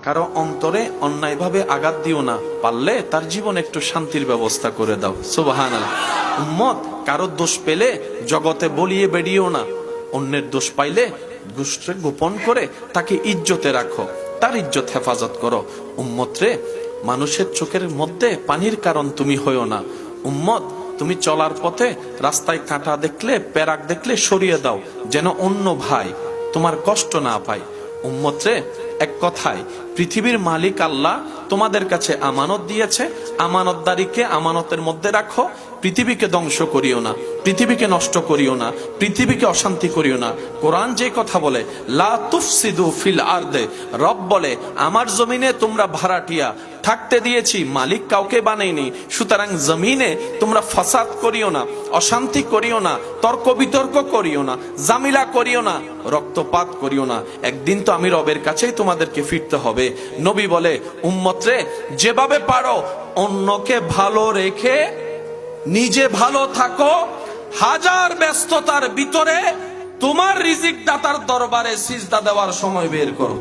কারো অন্তরে অন্যায়ভাবে আঘাত দিও না, পারলে তার জীবন একটু শান্তির ব্যবস্থা করে দাও। সুবহানাল্লাহ। উম্মত, কারো দোষ পেলে জগতে বলিয়ে বেরিয়েও না, অন্যের দোষ পাইলে দোষকে গোপন করে তাকে ইজ্জতে রাখো, তার ইজ্জত হেফাজত করো। উম্মত রে, মানুষের চোখের মধ্যে পানির কারণ তুমি হইও না। উম্মত, তুমি চলার পথে রাস্তায় কাঁটা দেখলে, পেরাক দেখলে সরিয়ে দাও, যেন অন্য ভাই তোমার কষ্ট না পায়। উম্মত রে, এক কথায় পৃথিবীর মালিক আল্লাহ তোমাদের কাছে আমানত দিয়েছে, আমানতদারিকে আমানতের মধ্যে রাখো। পৃথিবীকে ধ্বংস করিও না, পৃথিবীকে নষ্ট করিও না, পৃথিবীকে অশান্তি করিও না। কোরআন যে কথা বলে, লা তুফসিদু ফিল আরদে, রব বলে আমার জমিনে তোমরা ভাড়াটিয়া থাকতে দিয়েছি, মালিক কাউকে বানাইনি। সুতরাং জমিনে তোমরা ফাসাদ করিও না, অশান্তি করিও না, তর্ক বিতর্ক করিও না, জামিলা করিও না, রক্তপাত করিও না। একদিন তো আমি রবের কাছেই তোমাদেরকে ফিরতে হবে। নবী বলে, উম্মত রে, যেভাবে পারো অন্যকে ভালো রেখে নিজে ভালো থাকো। হাজার ব্যস্ততার ভিতরে তোমার রিজিক দাতার দরবারে সিজদা দেওয়ার সময় বের করো।